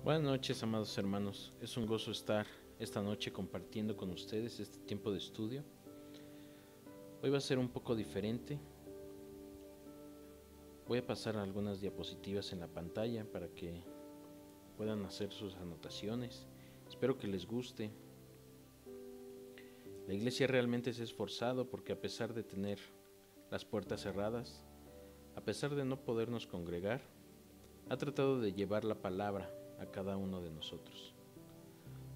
Buenas noches, amados hermanos. Es un gozo estar esta noche compartiendo con ustedes este tiempo de estudio. Hoy va a ser un poco diferente. Voy a pasar algunas diapositivas en la pantalla para que puedan hacer sus anotaciones. Espero que les guste. La iglesia realmente se ha esforzado porque a pesar de tener las puertas cerradas, a pesar de no podernos congregar, ha tratado de llevar la palabra a cada uno de nosotros.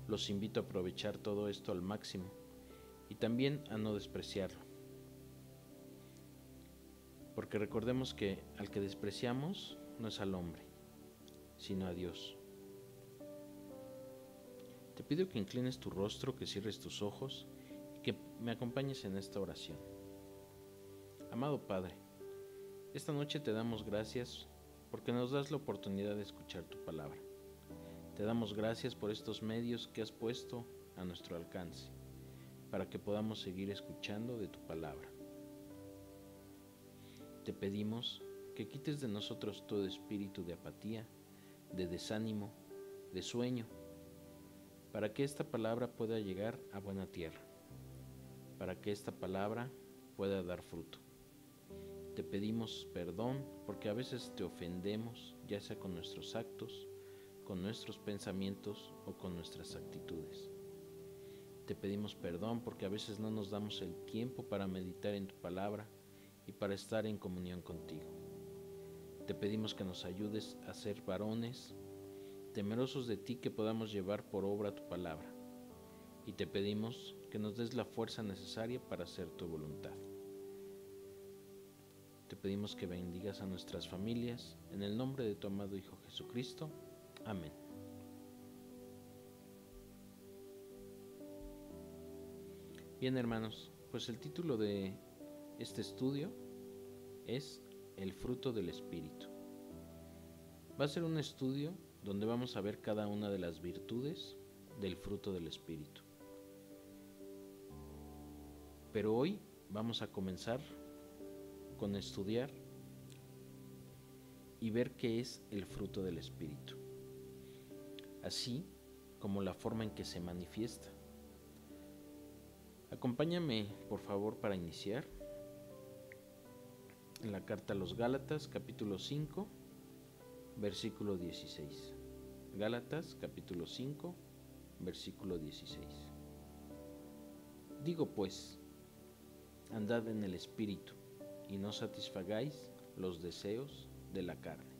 Los invito a aprovechar todo esto al máximo y también a no despreciarlo. Porque recordemos que al que despreciamos no es al hombre, sino a Dios. Te pido que inclines tu rostro, que cierres tus ojos y que me acompañes en esta oración. Amado Padre, esta noche te damos gracias porque nos das la oportunidad de escuchar tu palabra. Te damos gracias por estos medios que has puesto a nuestro alcance, para que podamos seguir escuchando de tu palabra. Te pedimos que quites de nosotros todo espíritu de apatía, de desánimo, de sueño, para que esta palabra pueda llegar a buena tierra, para que esta palabra pueda dar fruto. Te pedimos perdón porque a veces te ofendemos, ya sea con nuestros actos, con nuestros pensamientos o con nuestras actitudes. Te pedimos perdón porque a veces no nos damos el tiempo para meditar en tu palabra y para estar en comunión contigo. Te pedimos que nos ayudes a ser varones, temerosos de ti, que podamos llevar por obra tu palabra. Y te pedimos que nos des la fuerza necesaria para hacer tu voluntad. Te pedimos que bendigas a nuestras familias, en el nombre de tu amado Hijo Jesucristo. Amén. Bien, hermanos, pues el título de este estudio es El fruto del Espíritu. Va a ser un estudio donde vamos a ver cada una de las virtudes del fruto del Espíritu. Pero hoy vamos a comenzar con estudiar y ver qué es el fruto del Espíritu, así como la forma en que se manifiesta. Acompáñame, por favor, para iniciar en la carta a los Gálatas, capítulo 5, versículo 16. Gálatas, capítulo 5, versículo 16. Digo pues, andad en el Espíritu, y no satisfagáis los deseos de la carne.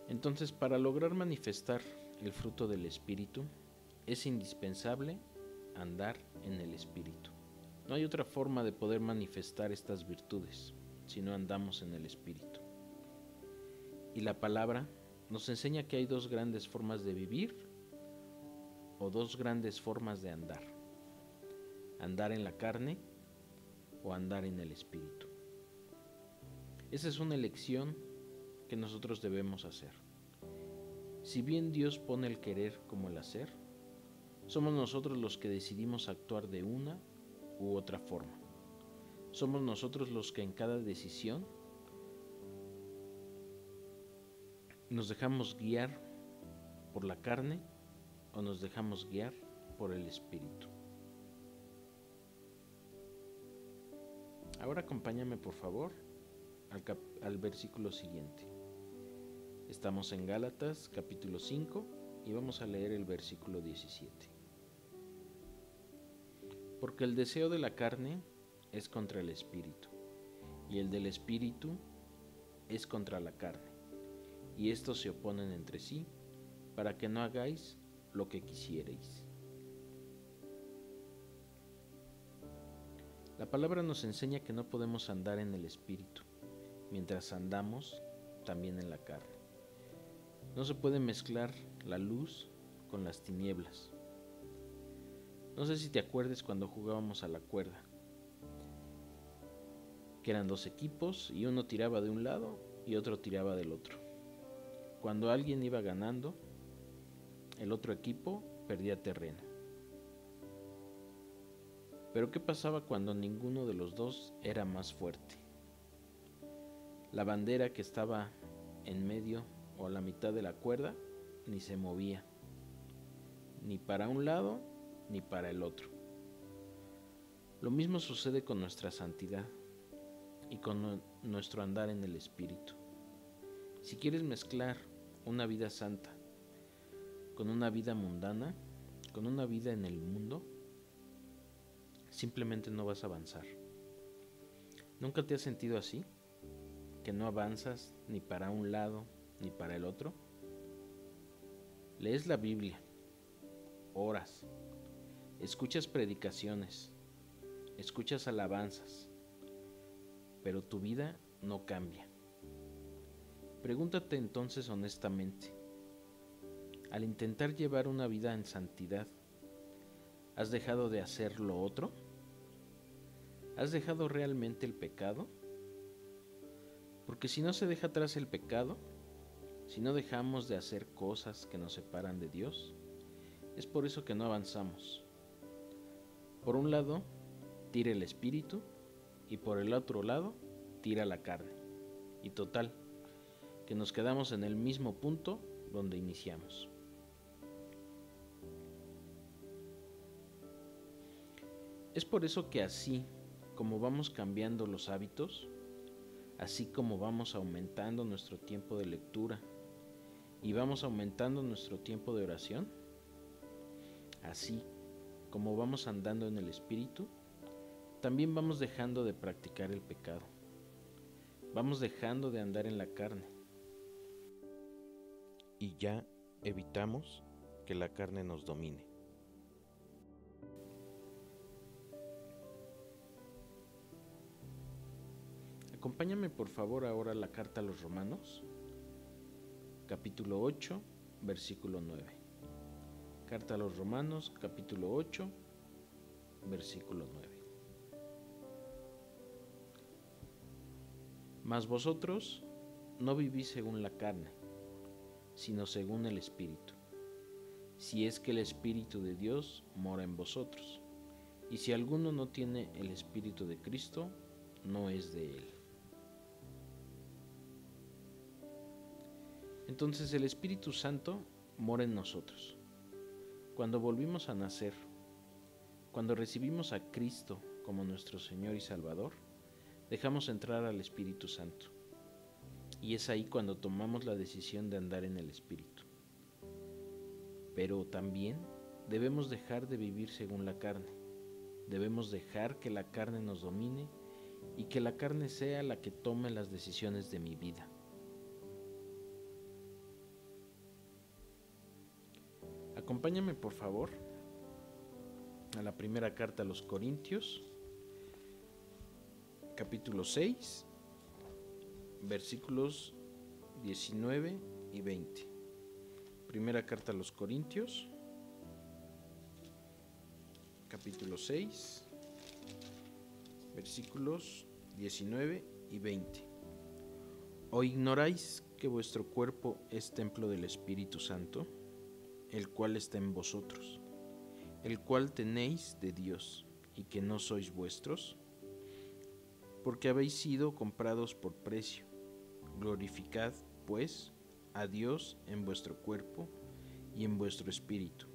Entonces, para lograr manifestar el fruto del Espíritu, es indispensable andar en el Espíritu. No hay otra forma de poder manifestar estas virtudes si no andamos en el Espíritu. Y la palabra nos enseña que hay dos grandes formas de vivir o dos grandes formas de andar: andar en la carne o andar en el Espíritu. Esa es una elección que nosotros debemos hacer. Si bien Dios pone el querer como el hacer, somos nosotros los que decidimos actuar de una u otra forma. Somos nosotros los que en cada decisión nos dejamos guiar por la carne o nos dejamos guiar por el Espíritu. Ahora acompáñame, por favor, al versículo siguiente. Estamos en Gálatas capítulo 5 y vamos a leer el versículo 17. Porque el deseo de la carne es contra el Espíritu, y el del Espíritu es contra la carne, y estos se oponen entre sí, para que no hagáis lo que quisierais. La palabra nos enseña que no podemos andar en el Espíritu mientras andamos también en la carne. No se puede mezclar la luz con las tinieblas. No sé si te acuerdes cuando jugábamos a la cuerda, que eran dos equipos y uno tiraba de un lado y otro tiraba del otro. Cuando alguien iba ganando, el otro equipo perdía terreno. Pero ¿qué pasaba cuando ninguno de los dos era más fuerte? La bandera que estaba en medio o a la mitad de la cuerda, ni se movía, ni para un lado ni para el otro. Lo mismo sucede con nuestra santidad y con nuestro andar en el Espíritu. Si quieres mezclar una vida santa con una vida mundana, con una vida en el mundo, simplemente no vas a avanzar. ¿Nunca te has sentido así? ¿Que no avanzas ni para un lado ni para el otro? Lees la Biblia, oras, escuchas predicaciones, escuchas alabanzas, pero tu vida no cambia. Pregúntate entonces honestamente, al intentar llevar una vida en santidad, ¿has dejado de hacer lo otro? ¿Has dejado realmente el pecado? Porque si no se deja atrás el pecado, si no dejamos de hacer cosas que nos separan de Dios, es por eso que no avanzamos. Por un lado, tira el espíritu y por el otro lado, tira la carne. Y total, que nos quedamos en el mismo punto donde iniciamos. Es por eso que así como vamos cambiando los hábitos, así como vamos aumentando nuestro tiempo de lectura y vamos aumentando nuestro tiempo de oración, así como vamos andando en el Espíritu, también vamos dejando de practicar el pecado. Vamos dejando de andar en la carne. Y ya evitamos que la carne nos domine. Acompáñame por favor ahora a la carta a los Romanos, capítulo 8, versículo 9. Carta a los Romanos, capítulo 8, versículo 9. Mas vosotros no vivís según la carne, sino según el Espíritu, si es que el Espíritu de Dios mora en vosotros. Y si alguno no tiene el Espíritu de Cristo, no es de él. Entonces el Espíritu Santo mora en nosotros. Cuando volvimos a nacer, cuando recibimos a Cristo como nuestro Señor y Salvador, dejamos entrar al Espíritu Santo. Y es ahí cuando tomamos la decisión de andar en el Espíritu. Pero también debemos dejar de vivir según la carne. Debemos dejar que la carne nos domine y que la carne sea la que tome las decisiones de mi vida. Acompáñame por favor a la primera carta a los Corintios, capítulo 6, versículos 19 y 20. Primera carta a los Corintios, capítulo 6, versículos 19 y 20. ¿O ignoráis que vuestro cuerpo es templo del Espíritu Santo, el cual está en vosotros, el cual tenéis de Dios, y que no sois vuestros? Porque habéis sido comprados por precio. Glorificad, pues, a Dios en vuestro cuerpo y en vuestro espíritu,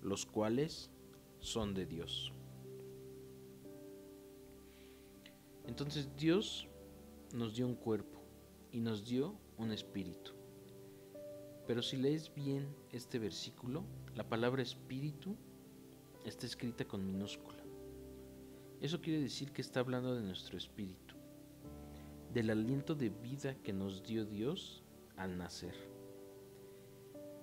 los cuales son de Dios. Entonces Dios nos dio un cuerpo y nos dio un espíritu. Pero si lees bien este versículo, la palabra espíritu está escrita con minúscula. Eso quiere decir que está hablando de nuestro espíritu, del aliento de vida que nos dio Dios al nacer.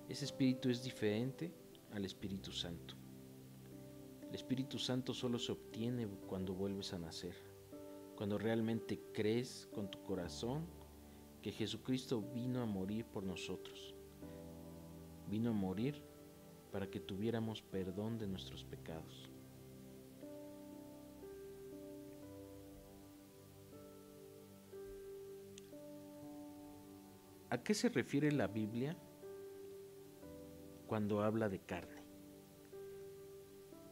Ese espíritu es diferente al Espíritu Santo. El Espíritu Santo solo se obtiene cuando vuelves a nacer, cuando realmente crees con tu corazón que Jesucristo vino a morir por nosotros. Vino a morir para que tuviéramos perdón de nuestros pecados. ¿A qué se refiere la Biblia cuando habla de carne?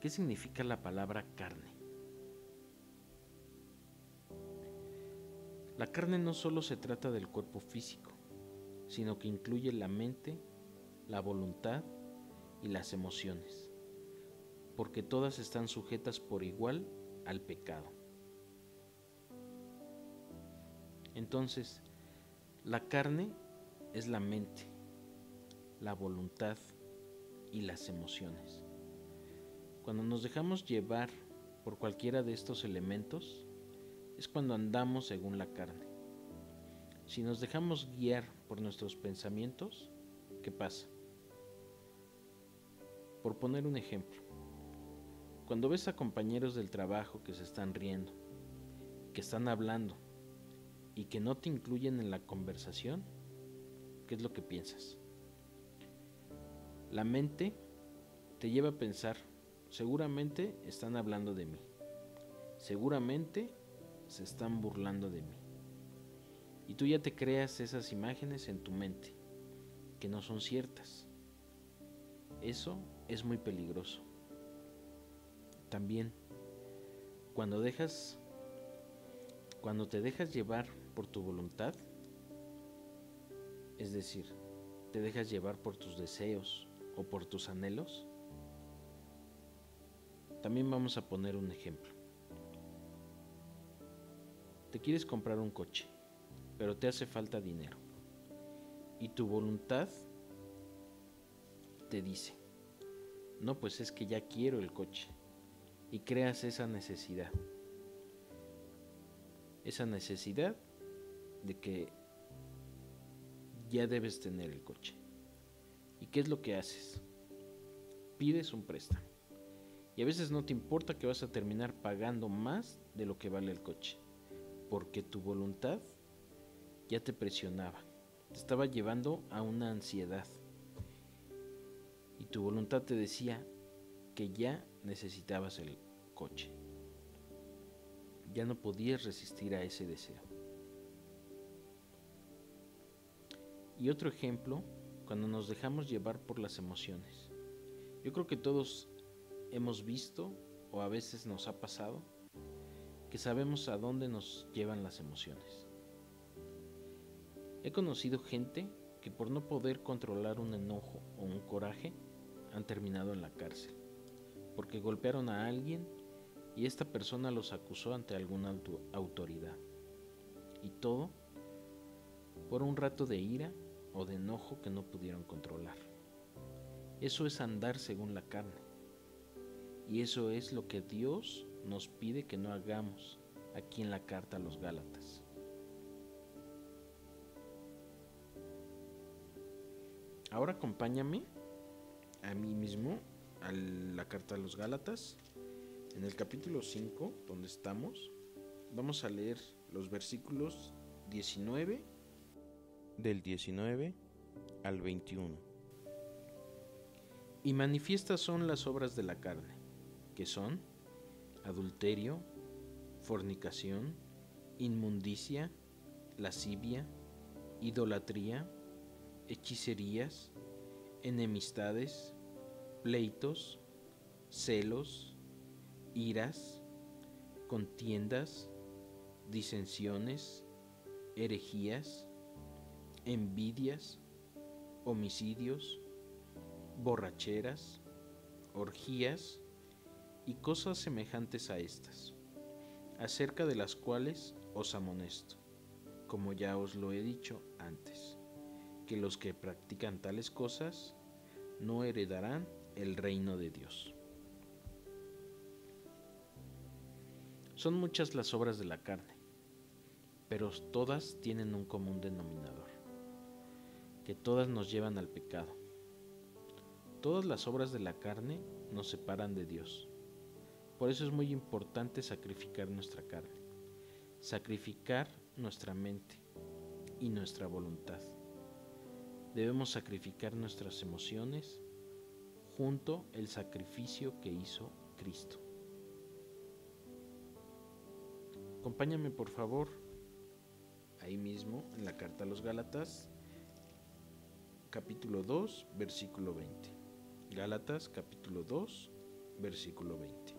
¿Qué significa la palabra carne? La carne no solo se trata del cuerpo físico, sino que incluye la mente, la voluntad y las emociones, porque todas están sujetas por igual al pecado. Entonces, la carne es la mente, la voluntad y las emociones. Cuando nos dejamos llevar por cualquiera de estos elementos, es cuando andamos según la carne. Si nos dejamos guiar por nuestros pensamientos, ¿qué pasa? Por poner un ejemplo, cuando ves a compañeros del trabajo que se están riendo, que están hablando y que no te incluyen en la conversación, ¿qué es lo que piensas? La mente te lleva a pensar, seguramente están hablando de mí, seguramente se están burlando de mí. Y tú ya te creas esas imágenes en tu mente, que no son ciertas. Eso es muy peligroso. También, cuando te dejas llevar por tu voluntad, es decir, te dejas llevar por tus deseos o por tus anhelos, también vamos a poner un ejemplo. Te quieres comprar un coche, pero te hace falta dinero. Y tu voluntad te dice, no, pues es que ya quiero el coche. Y creas esa necesidad de que ya debes tener el coche. ¿Y qué es lo que haces? Pides un préstamo. Y a veces no te importa que vas a terminar pagando más de lo que vale el coche, porque tu voluntad ya te presionaba, te estaba llevando a una ansiedad. Y tu voluntad te decía que ya necesitabas el coche. Ya no podías resistir a ese deseo. Y otro ejemplo, cuando nos dejamos llevar por las emociones. Yo creo que todos hemos visto, o a veces nos ha pasado, que sabemos a dónde nos llevan las emociones. He conocido gente que por no poder controlar un enojo o un coraje han terminado en la cárcel, porque golpearon a alguien y esta persona los acusó ante alguna autoridad. Y todo por un rato de ira o de enojo que no pudieron controlar. Eso es andar según la carne. Y eso es lo que Dios nos pide que no hagamos aquí en la carta a los Gálatas. Ahora acompáñame a mí mismo a la carta a los Gálatas. En el capítulo 5, donde estamos, vamos a leer los versículos 19, del 19 al 21. Y manifiestas son las obras de la carne, que son adulterio, fornicación, inmundicia, lascivia, idolatría, hechicerías, enemistades, pleitos, celos, iras, contiendas, disensiones, herejías, envidias, homicidios, borracheras, orgías y cosas semejantes a estas, acerca de las cuales os amonesto, como ya os lo he dicho antes, que los que practican tales cosas no heredarán el reino de Dios. Son muchas las obras de la carne, pero todas tienen un común denominador, que todas nos llevan al pecado. Todas las obras de la carne nos separan de Dios. Por eso es muy importante sacrificar nuestra carne, sacrificar nuestra mente y nuestra voluntad. Debemos sacrificar nuestras emociones junto al sacrificio que hizo Cristo. Acompáñame por favor, ahí mismo en la carta a los Gálatas, capítulo 2, versículo 20. Gálatas, capítulo 2, versículo 20.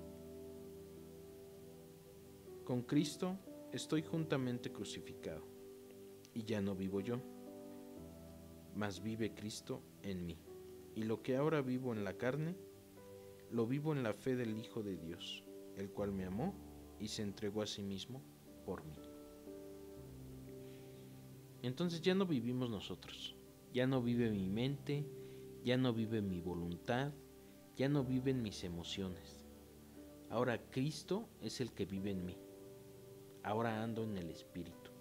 Con Cristo estoy juntamente crucificado, y ya no vivo yo, mas vive Cristo en mí. Y lo que ahora vivo en la carne, lo vivo en la fe del Hijo de Dios, el cual me amó y se entregó a sí mismo por mí. Entonces ya no vivimos nosotros, ya no vive mi mente, ya no vive mi voluntad, ya no viven mis emociones. Ahora Cristo es el que vive en mí. Ahora ando en el Espíritu.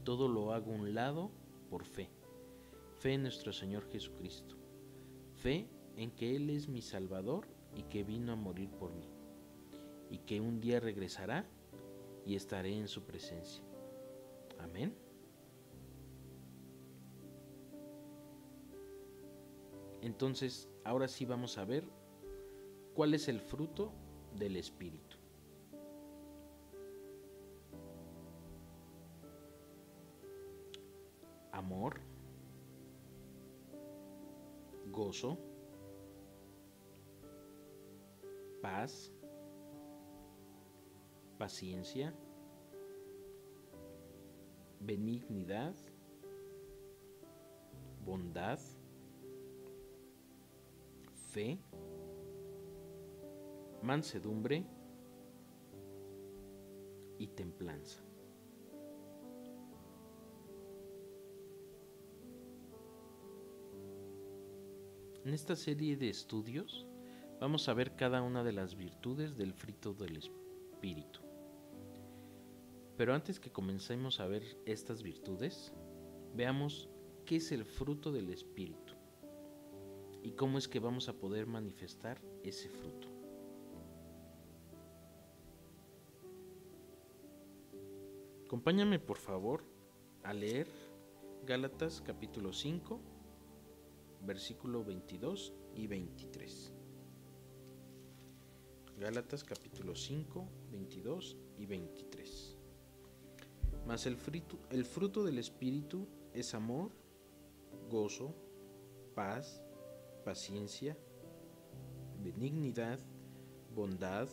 Todo lo hago a un lado por fe. Fe en nuestro Señor Jesucristo. Fe en que Él es mi Salvador y que vino a morir por mí. Y que un día regresará y estaré en su presencia. Amén. Entonces, ahora sí vamos a ver cuál es el fruto del Espíritu. Amor, gozo, paz, paciencia, benignidad, bondad, fe, mansedumbre y templanza. En esta serie de estudios vamos a ver cada una de las virtudes del fruto del Espíritu. Pero antes que comencemos a ver estas virtudes, veamos qué es el fruto del Espíritu y cómo es que vamos a poder manifestar ese fruto. Acompáñame por favor a leer Gálatas capítulo 5, versículo 22 y 23. Gálatas capítulo 5, 22 y 23. Mas el fruto del Espíritu es amor, gozo, paz, paciencia, benignidad, bondad,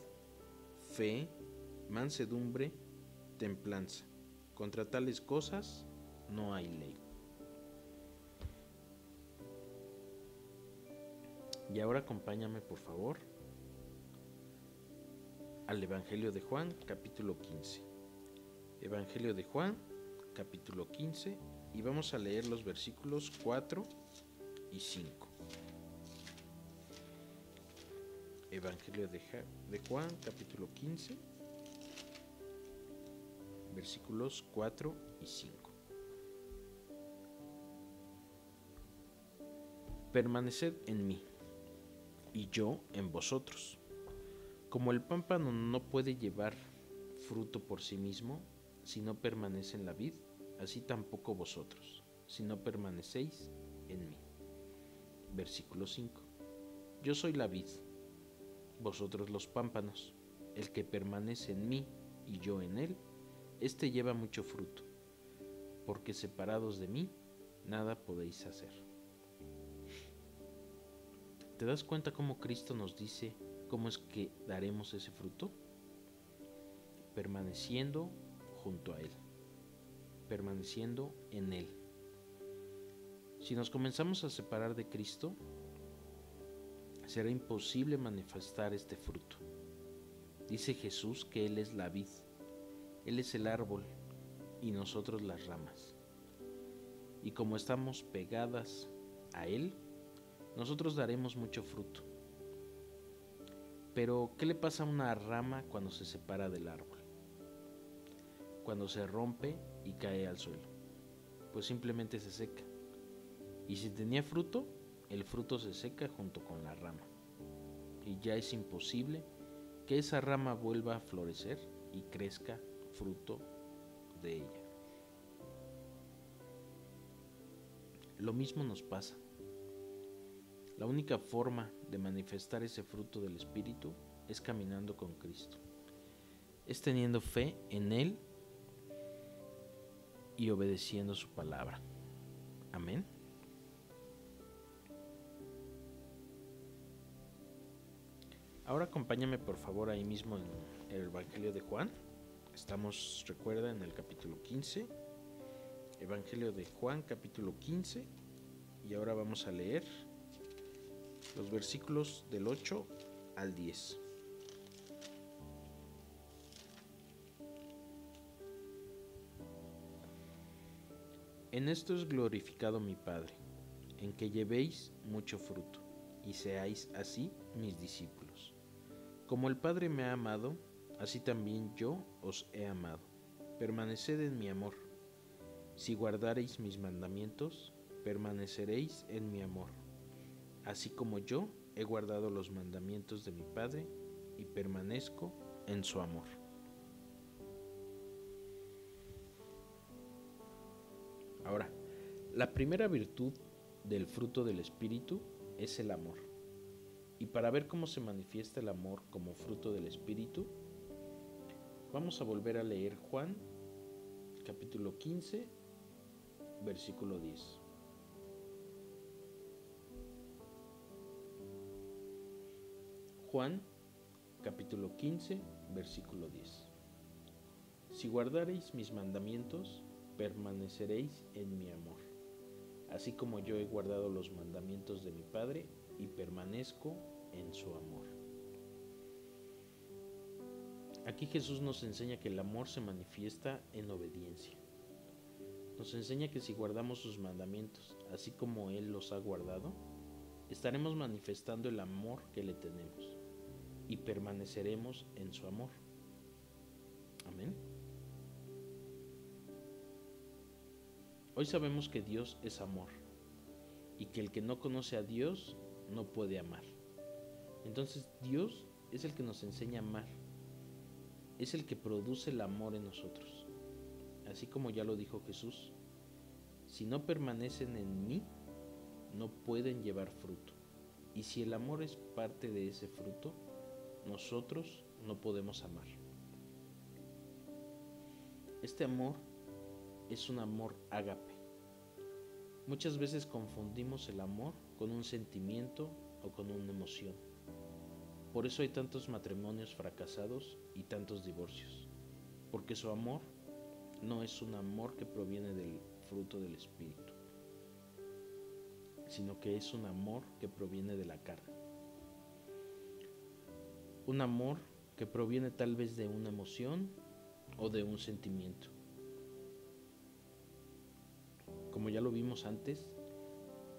fe, mansedumbre, templanza. Contra tales cosas no hay ley. Y ahora acompáñame por favor al Evangelio de Juan, capítulo 15. Evangelio de Juan, capítulo 15, y vamos a leer los versículos 4 y 5. Evangelio de Juan, capítulo 15, versículos 4 y 5. Permaneced en mí, y yo en vosotros. Como el pámpano no puede llevar fruto por sí mismo si no permanece en la vid, así tampoco vosotros, si no permanecéis en mí. Versículo 5. Yo soy la vid, vosotros los pámpanos. El que permanece en mí y yo en él, éste lleva mucho fruto, porque separados de mí, nada podéis hacer. ¿Te das cuenta cómo Cristo nos dice cómo es que daremos ese fruto? Permaneciendo junto a Él, permaneciendo en Él. Si nos comenzamos a separar de Cristo, será imposible manifestar este fruto. Dice Jesús que Él es la vid, Él es el árbol y nosotros las ramas. Y como estamos pegadas a Él, nosotros daremos mucho fruto. Pero, ¿qué le pasa a una rama cuando se separa del árbol? Cuando se rompe y cae al suelo, pues simplemente se seca. Y si tenía fruto, el fruto se seca junto con la rama. Y ya es imposible que esa rama vuelva a florecer y crezca fruto de ella. Lo mismo nos pasa. La única forma de manifestar ese fruto del Espíritu es caminando con Cristo. Es teniendo fe en Él y obedeciendo su palabra. Amén. Ahora acompáñame por favor ahí mismo en el Evangelio de Juan. Estamos, recuerda, en el capítulo 15. Evangelio de Juan, capítulo 15, y ahora vamos a leer los versículos del 8 al 10. En esto es glorificado mi Padre, en que llevéis mucho fruto, y seáis así mis discípulos. Como el Padre me ha amado, así también yo os he amado. Permaneced en mi amor. Si guardareis mis mandamientos, permaneceréis en mi amor, así como yo he guardado los mandamientos de mi Padre y permanezco en su amor. Ahora, la primera virtud del fruto del Espíritu es el amor. Y para ver cómo se manifiesta el amor como fruto del Espíritu, vamos a volver a leer Juan, capítulo 15, versículo 10. Juan, capítulo 15, versículo 10. Si guardareis mis mandamientos, permaneceréis en mi amor, así como yo he guardado los mandamientos de mi Padre y permanezco en su amor. Aquí Jesús nos enseña que el amor se manifiesta en obediencia. Nos enseña que si guardamos sus mandamientos, así como Él los ha guardado, estaremos manifestando el amor que le tenemos y permaneceremos en su amor. Amén. Hoy sabemos que Dios es amor y que el que no conoce a Dios no puede amar. Entonces Dios es el que nos enseña a amar, es el que produce el amor en nosotros. Así como ya lo dijo Jesús, si no permanecen en mí, no pueden llevar fruto. Y si el amor es parte de ese fruto, nosotros no podemos amar. Este amor es un amor ágape. Muchas veces confundimos el amor con un sentimiento o con una emoción. Por eso hay tantos matrimonios fracasados y tantos divorcios, porque su amor no es un amor que proviene del fruto del Espíritu, sino que es un amor que proviene de la carne. Un amor que proviene tal vez de una emoción o de un sentimiento. Como ya lo vimos antes,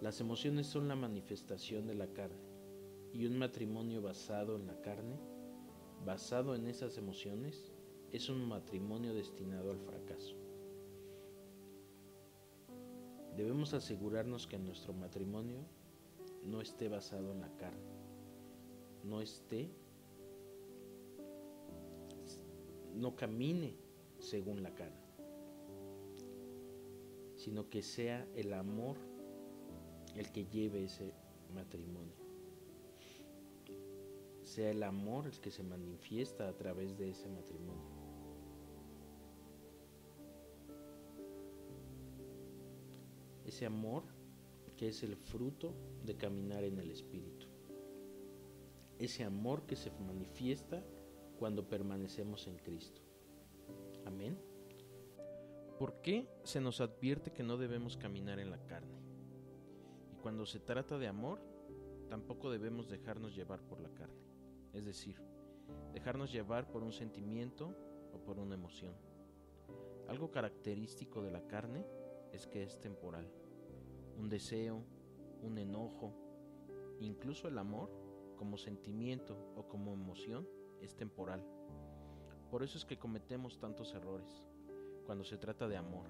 las emociones son la manifestación de la carne, y un matrimonio basado en la carne, basado en esas emociones, es un matrimonio destinado al fracaso. Debemos asegurarnos que nuestro matrimonio no esté basado en la carne, no camine según la carne, sino que sea el amor el que lleve ese matrimonio. Sea el amor el que se manifiesta a través de ese matrimonio. Ese amor que es el fruto de caminar en el Espíritu. Ese amor que se manifiesta cuando permanecemos en Cristo. Amén. ¿Por qué se nos advierte que no debemos caminar en la carne? Y cuando se trata de amor, tampoco debemos dejarnos llevar por la carne. Es decir, dejarnos llevar por un sentimiento o por una emoción. Algo característico de la carne es que es temporal. Un deseo, un enojo, incluso el amor, como sentimiento o como emoción, es temporal. Por eso es que cometemos tantos errores cuando se trata de amor,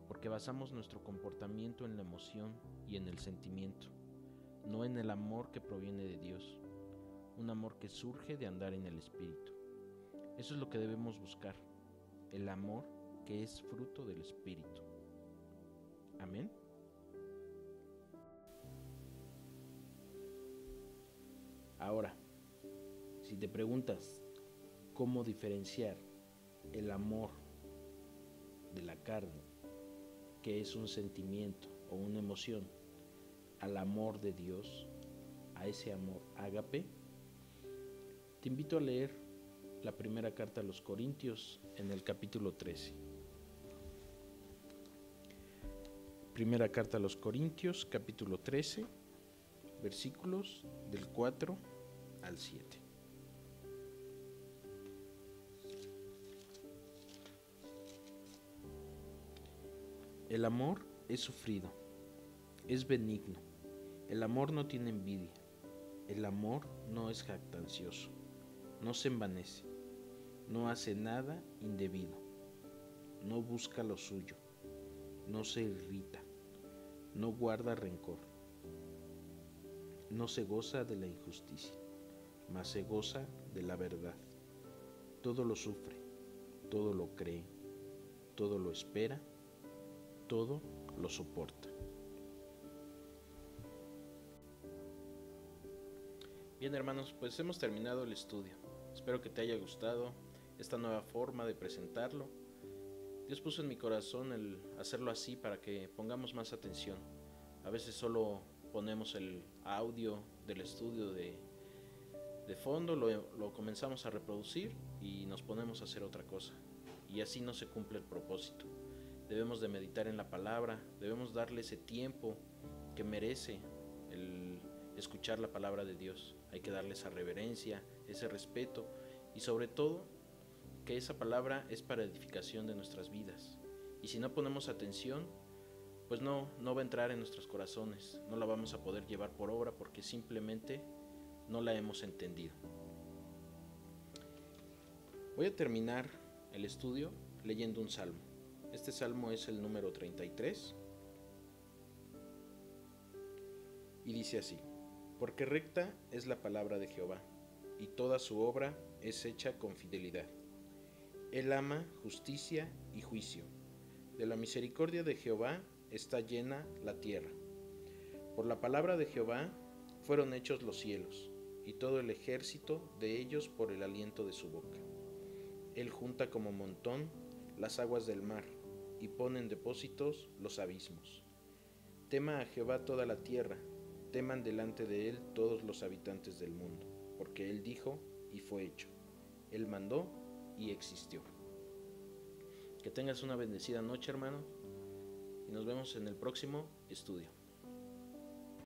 porque basamos nuestro comportamiento en la emoción y en el sentimiento, no en el amor que proviene de Dios, un amor que surge de andar en el Espíritu. Eso es lo que debemos buscar, el amor que es fruto del Espíritu. Amén. Ahora, si te preguntas cómo diferenciar el amor de la carne, que es un sentimiento o una emoción, al amor de Dios, a ese amor ágape, te invito a leer la primera carta a los Corintios en el capítulo 13. Primera carta a los Corintios, capítulo 13, versículos del 4 al 7. El amor es sufrido, es benigno. El amor no tiene envidia. El amor no es jactancioso, no se envanece, no hace nada indebido, no busca lo suyo, no se irrita, no guarda rencor, no se goza de la injusticia, mas se goza de la verdad. Todo lo sufre, todo lo cree, todo lo espera, todo lo soporta. Bien, hermanos, pues hemos terminado el estudio. Espero que te haya gustado esta nueva forma de presentarlo. Dios puso en mi corazón el hacerlo así para que pongamos más atención. A veces solo ponemos el audio del estudio de fondo, lo comenzamos a reproducir y nos ponemos a hacer otra cosa. Y así no se cumple el propósito. Debemos de meditar en la palabra, debemos darle ese tiempo que merece el escuchar la palabra de Dios. Hay que darle esa reverencia, ese respeto y sobre todo que esa palabra es para edificación de nuestras vidas. Y si no ponemos atención, pues no va a entrar en nuestros corazones, no la vamos a poder llevar por obra porque simplemente no la hemos entendido. Voy a terminar el estudio leyendo un salmo. Este salmo es el número 33 y dice así: porque recta es la palabra de Jehová, y toda su obra es hecha con fidelidad. Él ama justicia y juicio. De la misericordia de Jehová está llena la tierra. Por la palabra de Jehová fueron hechos los cielos, y todo el ejército de ellos por el aliento de su boca. Él junta como montón las aguas del mar, y pone en depósitos los abismos. Tema a Jehová toda la tierra, teman delante de él todos los habitantes del mundo, porque él dijo y fue hecho. Él mandó y existió. Que tengas una bendecida noche, hermano, y nos vemos en el próximo estudio.